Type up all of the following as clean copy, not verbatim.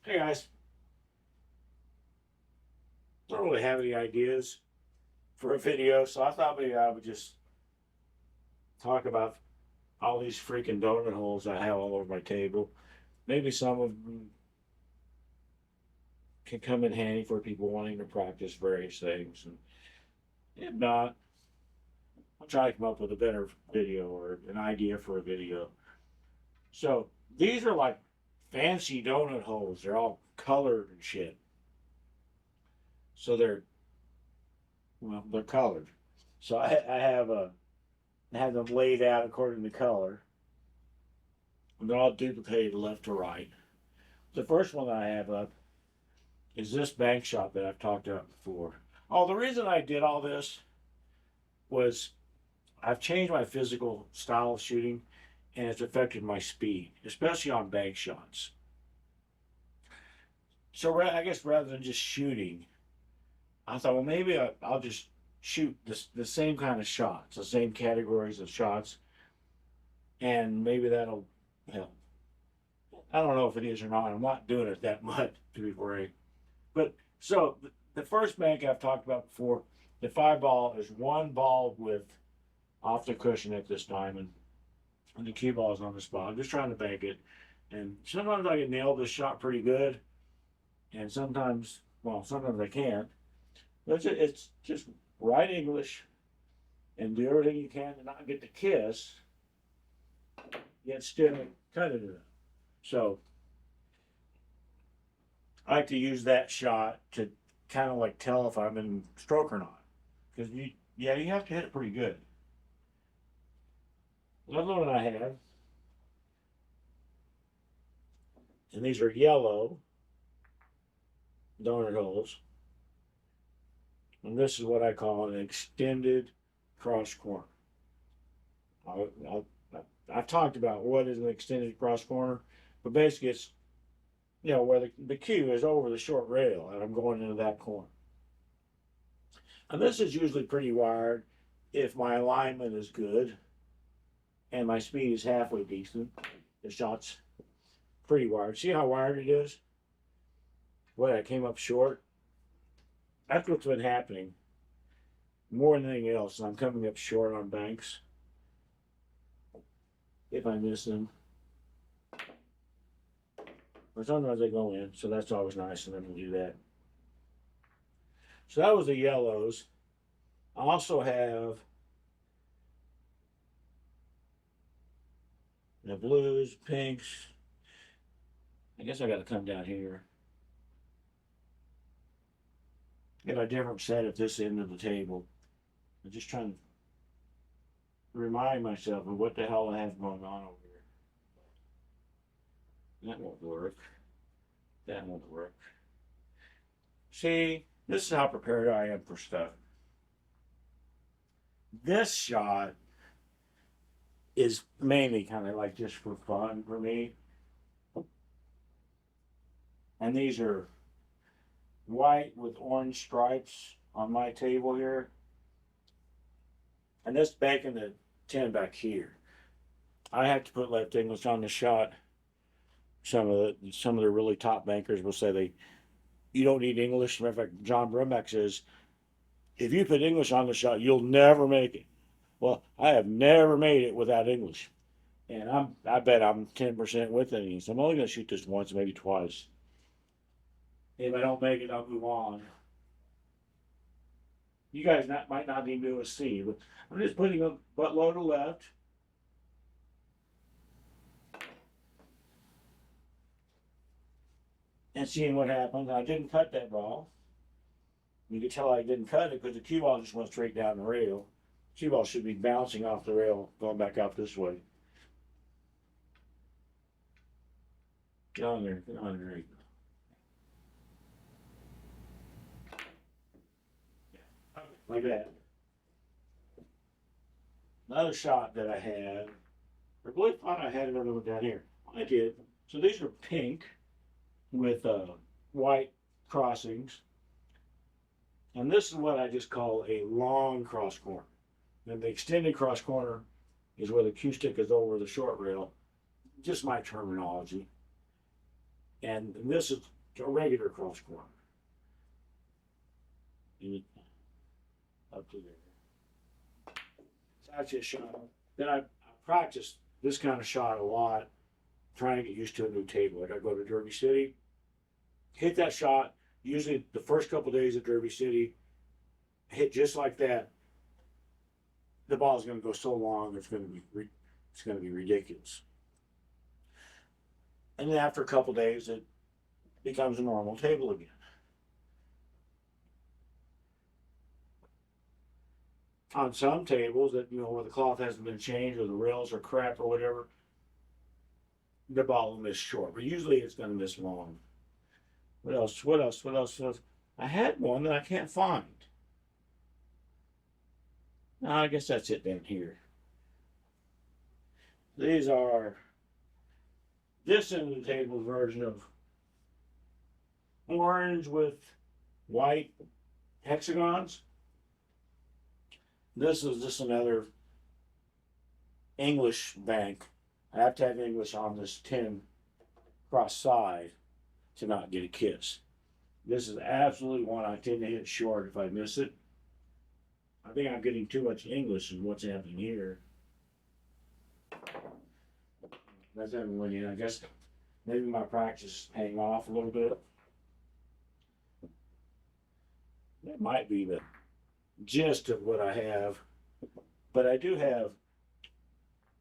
Hey guys, I don't really have any ideas for a video, so I thought maybe I would just talk about all these freaking donut holes I have all over my table. Maybe some of them can come in handy for people wanting to practice various things. And if not, I'll try to come up with a better video or an idea for a video. So these are like fancy donut holes. They're all colored and shit. So they're colored. So I have them laid out according to color. And they're all duplicated left to right. The first one that I have up is this bank shot that I've talked about before. Oh, the reason I did all this was I've changed my physical style of shooting and it's affected my speed, especially on bank shots. So I guess rather than just shooting, I thought, well, maybe I'll just shoot the same kind of shots, the same categories of shots, and maybe that'll help. I don't know if it is or not. I'm not doing it that much, to be frank. But so the first bank I've talked about before, the 5 ball is one ball with off the cushion at this time, and the cue ball is on the spot. I'm just trying to bank it, and sometimes I can nail this shot pretty good, and sometimes I can't. But it's just write English and do everything you can to not get the kiss, yet still cut it enough. So I like to use that shot to kind of like tell if I'm in stroke or not. Because you have to hit it pretty good. Another one I have, and these are yellow donut holes. And this is what I call an extended cross corner. I've talked about what is an extended cross corner, but basically it's where the cue is over the short rail and I'm going into that corner. And this is usually pretty wired if my alignment is good and my speed is halfway decent. The shot's pretty wired. See how wired it is? Boy, I came up short. That's what's been happening more than anything else. I'm coming up short on banks if I miss them. Or sometimes they go in, so that's always nice of them to do that. So that was the yellows. I also have the blues, pinks. I guess I got to come down here. Get a different set at this end of the table. I'm just trying to remind myself of what the hell I have going on over here. That won't work. That won't work. See, this is how prepared I am for stuff. This shot is mainly kind of like just for fun for me. And these are white with orange stripes on my table here. And this back in the tin back here. I have to put left English on the shot. Some of the really top bankers will say you don't need English. Matter of fact, John Brumack says if you put English on the shot, you'll never make it. Well, I have never made it without English, and I bet I'm 10% with it. So I'm only going to shoot this once, maybe twice. If I don't make it, I'll move on. You guys might not even be able to see, but I'm just putting a butt low to left. And seeing what happens. I didn't cut that ball. You can tell I didn't cut it because the cue ball just went straight down the rail. Cue ball should be bouncing off the rail, going back out this way. Get on there, get on there. Like that. Another shot that I had, I really thought I had another one down here. I did. So these are pink with white crossings. And this is what I just call a long cross corner. And the extended cross corner is where the cue stick is over the short rail. Just my terminology. And this is a regular cross corner. Up to there. So that's just shot. Then I practiced this kind of shot a lot, trying to get used to a new table. Like I go to Derby City, hit that shot. Usually the first couple days at Derby City, hit just like that. The ball is going to go so long, it's going to be ridiculous. And then after a couple days, it becomes a normal table again. On some tables that where the cloth hasn't been changed or the rails are crap or whatever, the ball will miss short. But usually it's going to miss long. What else? What else? What else? What else? I had one that I can't find. No, I guess that's it down here. These are this end of the table version of orange with white hexagons. This is just another English bank. I have to have English on this tin cross side to not get a kiss. This is absolutely one I tend to hit short if I miss it. I think I'm getting too much English in what's happening here. That's everyone. I guess maybe my practice is paying off a little bit. That might be the gist of what I have. But I do have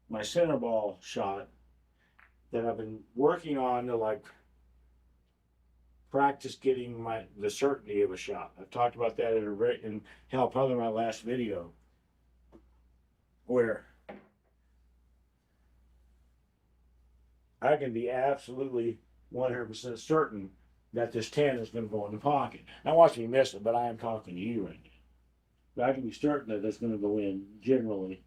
my center ball shot that I've been working on to like practice getting the certainty of a shot. I've talked about that in hell, probably my last video, where I can be absolutely 100% certain that this 10 is going to go in the pocket. Now watch me miss it, but I am talking to you right now. But I can be certain that it's going to go in generally.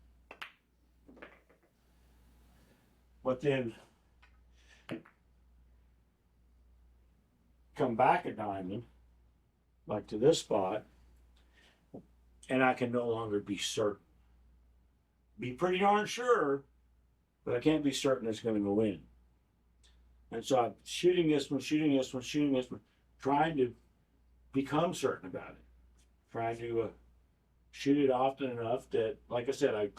But then come back a diamond, like to this spot, and I can no longer be certain. Be pretty darn sure, but I can't be certain it's going to go in. And so I'm shooting this one, shooting this one, shooting this one, trying to become certain about it. Trying to shoot it often enough that, like I said, I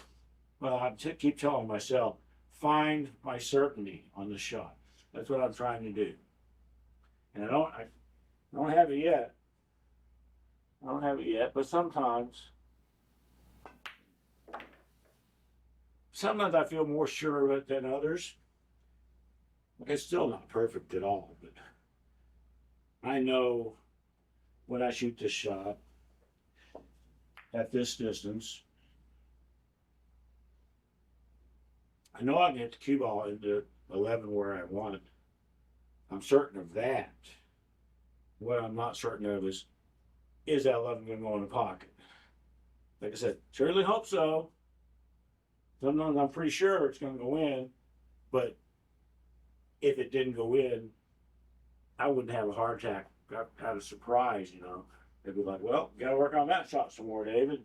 keep telling myself, find my certainty on the shot. That's what I'm trying to do. And I don't have it yet. I don't have it yet, but sometimes I feel more sure of it than others. It's still not perfect at all, but I know when I shoot this shot at this distance, I know I can hit the cue ball into 11 where I want it. I'm certain of that. What I'm not certain of is that 11 going to go in the pocket? Like I said, certainly hope so. Sometimes I'm pretty sure it's going to go in, but if it didn't go in, I wouldn't have a heart attack. I'd have a surprise, They'd be like, well, got to work on that shot some more, David.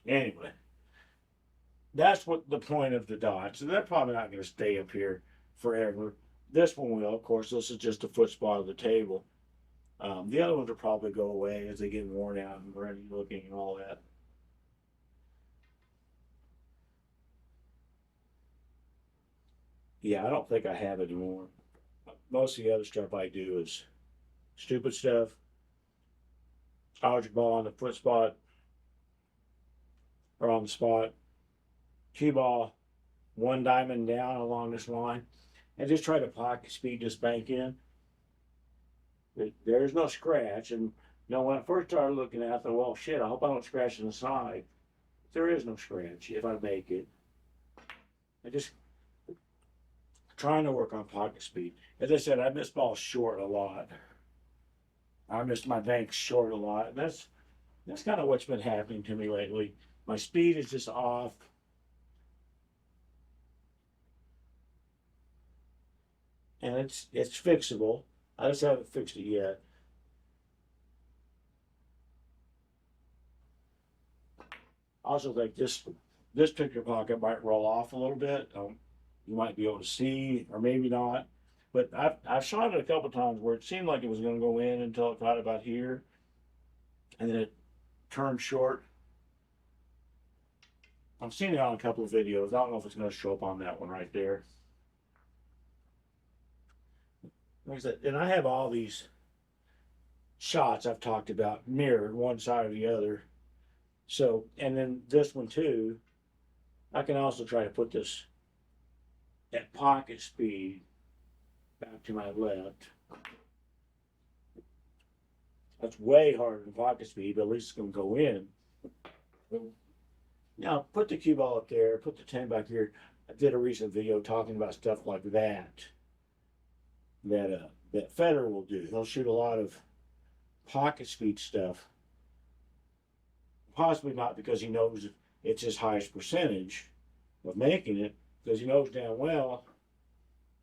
Anyway, that's what the point of the dots. So they're probably not going to stay up here forever. This one will, of course. This is just a foot spot of the table. The other ones will probably go away as they get worn out and ready looking and all that. Yeah, I don't think I have any more. Most of the other stuff I do is stupid stuff. Algebra ball on the foot spot or on the spot. Cue ball, one diamond down along this line, and just try to pocket speed this bank in. There's no scratch, and when I first started looking at it, I thought, well, shit, I hope I don't scratch in the side. There is no scratch if I make it. I just trying to work on pocket speed. As I said, I miss balls short a lot. I missed my banks short a lot, and that's kind of what's been happening to me lately. My speed is just off. And it's fixable. I just haven't fixed it yet. I also think this this picture pocket might roll off a little bit. You might be able to see, or maybe not. But I've shot it a couple times where it seemed like it was going to go in until it got about here, and then it turned short. I've seen it on a couple of videos. I don't know if it's going to show up on that one right there. Like I said, and I have all these shots I've talked about mirrored one side or the other. So, and then this one too, I can also try to put this at pocket speed back to my left. That's way harder than pocket speed, but at least it's going to go in. Now, put the cue ball up there, put the 10 back here. I did a recent video talking about stuff like that Federer will do. He'll shoot a lot of pocket speed stuff. Possibly not because he knows it's his highest percentage of making it, because he knows damn well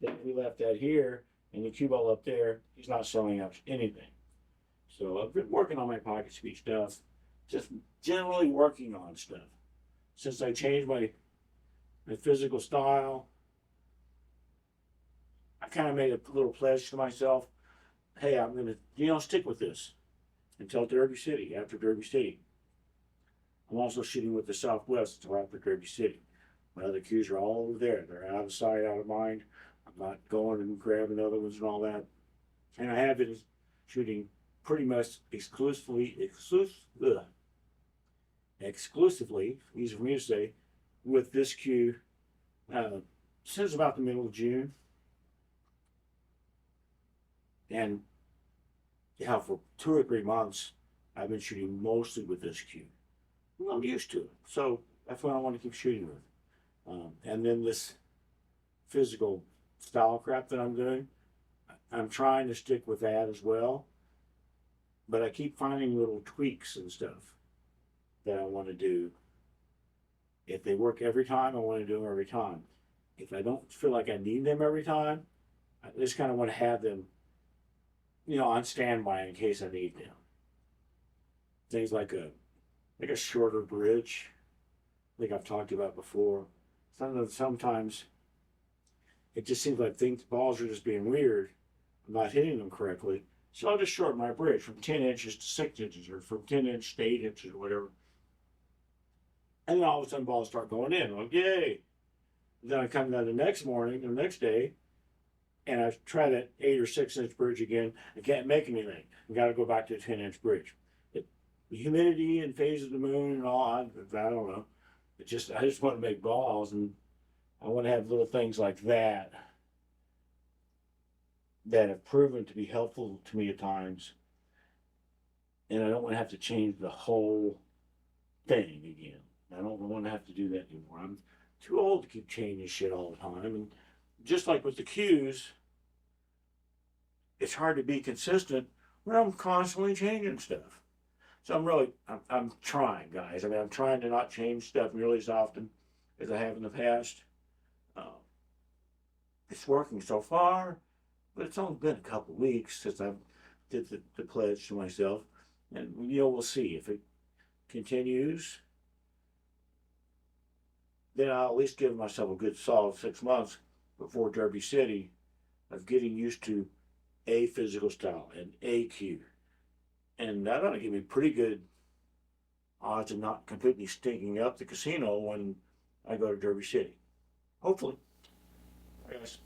that if we left that here and the cue ball up there, he's not selling out anything. So I've been working on my pocket speed stuff, just generally working on stuff. Since I changed my physical style, I kind of made a little pledge to myself. Hey, I'm going to, stick with this until Derby City, after Derby City. I'm also shooting with the Southwest until after Derby City. My other cues are all over there. They're out of sight, out of mind. I'm not going and grabbing other ones and all that. And I have been shooting pretty much exclusively, easy for me to say, with this cue since about the middle of June. And yeah, for 2 or 3 months, I've been shooting mostly with this cue. Well, I'm used to it, so that's what I want to keep shooting with. And then this physical style crap that I'm doing, I'm trying to stick with that as well. But I keep finding little tweaks and stuff that I want to do. If they work every time, I want to do them every time. If I don't feel like I need them every time, I just kind of want to have them, on standby in case I need them. Things like a shorter bridge, I think I've talked about before. Sometimes it just seems like balls are just being weird. I'm not hitting them correctly. So I'll just shorten my bridge from 10 inches to 6 inches, or from 10 inches to 8 inches, or whatever. And then all of a sudden balls start going in. Like, yay. Then I come down the next morning, or the next day, and I try that 8 or 6 inch bridge again. I can't make anything. I got to go back to a 10-inch bridge. The humidity and phase of the moon and all, I don't know. I just want to make balls, and I want to have little things like that have proven to be helpful to me at times. And I don't want to have to change the whole thing again. I don't want to have to do that anymore. I'm too old to keep changing shit all the time. And just like with the cues, it's hard to be consistent when I'm constantly changing stuff. So I'm trying, guys. I mean, I'm trying to not change stuff nearly as often as I have in the past. It's working so far, but it's only been a couple of weeks since I did the pledge to myself. And, we'll see. If it continues, then I'll at least give myself a good solid 6 months before Derby City of getting used to a physical style and a cue. And that ought to give me pretty good odds of not completely stinking up the casino when I go to Derby City. Hopefully. Bye, guys.